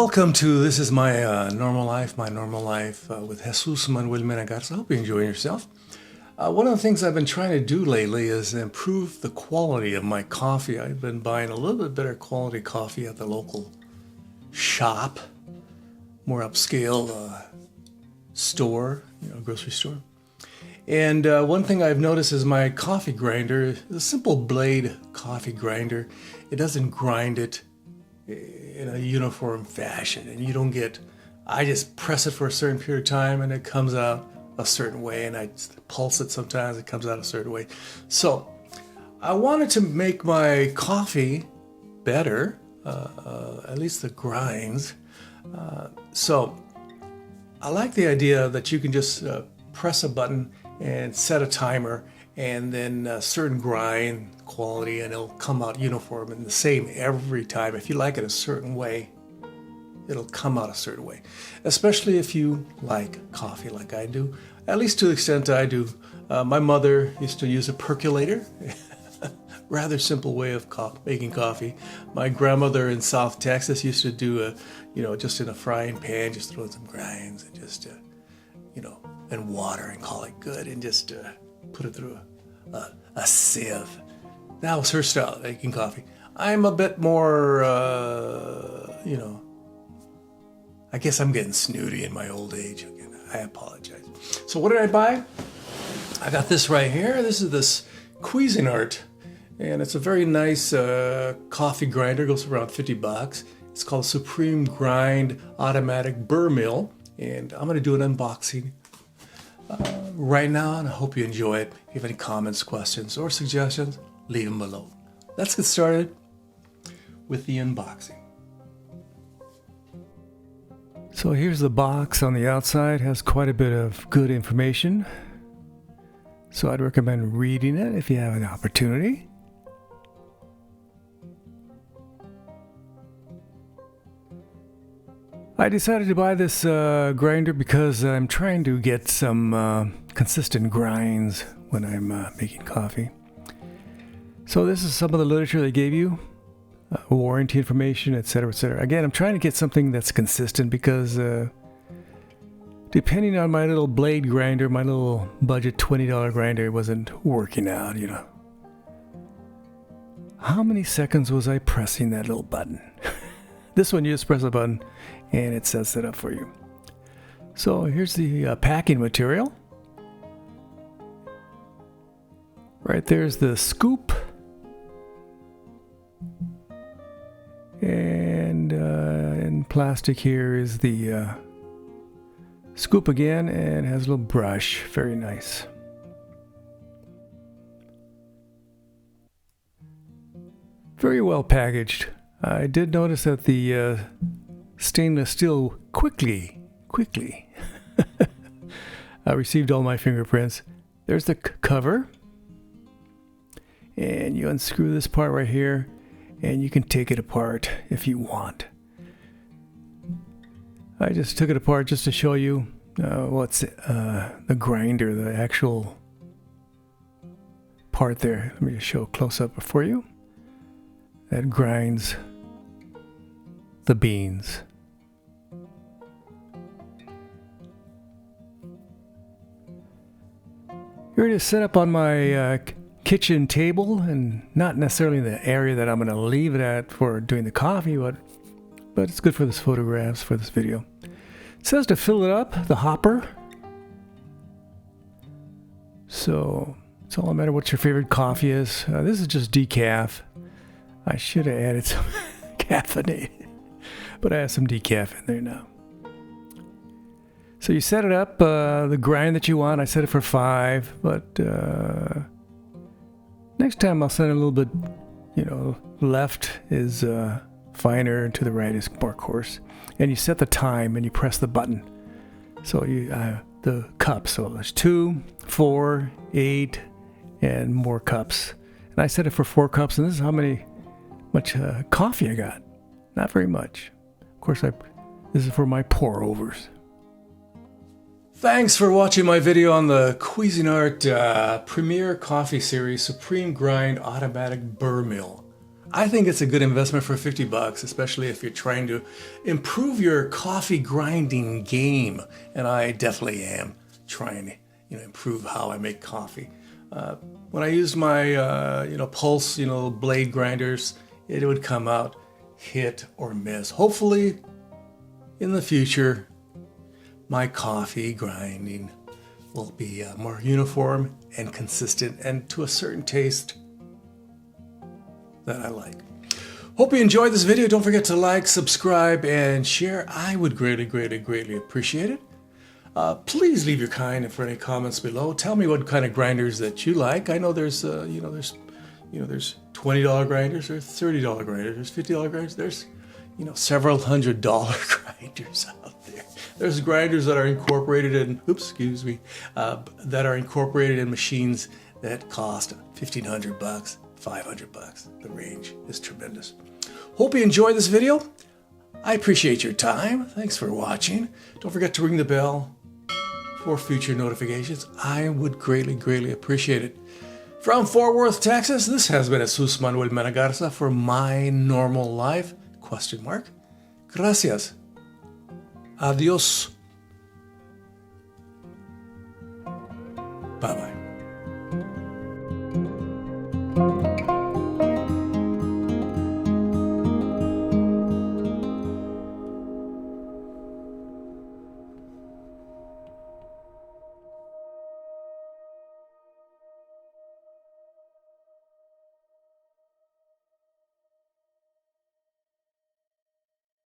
Welcome to This is My Normal Life, with Jesus Manuel Mena Garza. I hope you're enjoying yourself. One of the things I've been trying to do lately is improve the quality of my coffee. I've been buying a little bit better quality coffee at the local shop, more upscale store, grocery store. And one thing I've noticed is my coffee grinder, the simple blade coffee grinder, it doesn't grind it in a uniform fashion, and you don't get, I just press it for a certain period of time and it comes out a certain way, and I pulse it sometimes, it comes out a certain way. So I wanted to make my coffee better, at least the grinds. So I like the idea that you can just press a button and set a timer, and then a certain grind quality, and it'll come out uniform and the same every time. If you like it a certain way, it'll come out a certain way, especially if you like coffee like I do, at least to the extent I do. My mother used to use a percolator, rather simple way of making coffee. My grandmother in South Texas used to do just in a frying pan, just throw in some grinds and just, and water and call it good, and just put it through a sieve. That was her style of making coffee. I'm a bit more, I guess I'm getting snooty in my old age. Again, I apologize. So what did I buy? I got this right here. This is this Cuisinart, and it's a very nice coffee grinder. It goes for around $50. It's called Supreme Grind Automatic Burr Mill, and I'm going to do an unboxing right now, and I hope you enjoy it. If you have any comments, questions, or suggestions, leave them below. Let's get started with the unboxing. So here's the box on the outside. It has quite a bit of good information, so I'd recommend reading it if you have an opportunity. I decided to buy this grinder because I'm trying to get some consistent grinds when I'm making coffee. So this is some of the literature they gave you, warranty information, etc., etc. Again, I'm trying to get something that's consistent because depending on my little blade grinder, my little budget $20 grinder, it wasn't working out, How many seconds was I pressing that little button? This one, you just press a button and it sets it up for you. So here's the packing material. Right there's the scoop. And in plastic here is the scoop again, and it has a little brush. Very nice. Very well packaged. I did notice that the stainless steel quickly I received all my fingerprints. There's the cover, and you unscrew this part right here, and you can take it apart if you want. I just took it apart just to show you what's the grinder, the actual part there. Let me just show a close-up for you. That grinds the beans. Here it is set up on my kitchen table, and not necessarily in the area that I'm going to leave it at for doing the coffee, but it's good for this photographs for this video. It says to fill it up, the hopper. So it's all a matter what your favorite coffee is. This is just decaf. I should have added some caffeinated, but I have some decaf in there now. So you set it up, the grind that you want. I set it for 5, but next time I'll set it a little bit, left is finer and to the right is more coarse. And you set the time and you press the button. So the cups, so there's 2, 4, 8, and more cups. And I set it for 4 cups, and this is how much coffee I got. Not very much. Of course, this is for my pour-overs. Thanks for watching my video on the Cuisinart Premier Coffee Series Supreme Grind Automatic Burr Mill. I think it's a good investment for 50 bucks, especially if you're trying to improve your coffee grinding game. And I definitely am trying to, improve how I make coffee. When I used my, pulse, blade grinders, it would come out hit or miss. Hopefully, in the future, my coffee grinding will be more uniform and consistent and to a certain taste that I like. Hope you enjoyed this video. Don't forget to like, subscribe, and share. I would greatly appreciate it. Please leave your kind and friendly comments below. Tell me what kind of grinders that you like. I know there's there's $20 grinders, there's $30 grinders, there's $50 grinders, there's several $100 grinders out there. There's grinders that are incorporated in that are incorporated in machines that cost $1,500, $500. The range is tremendous. Hope you enjoyed this video. I appreciate your time. Thanks for watching. Don't forget to ring the bell for future notifications. I would greatly appreciate it. From Fort Worth, Texas, this has been Jesus Manuel Mena Garza for My Normal Life, ? Gracias. Adios. Bye-bye.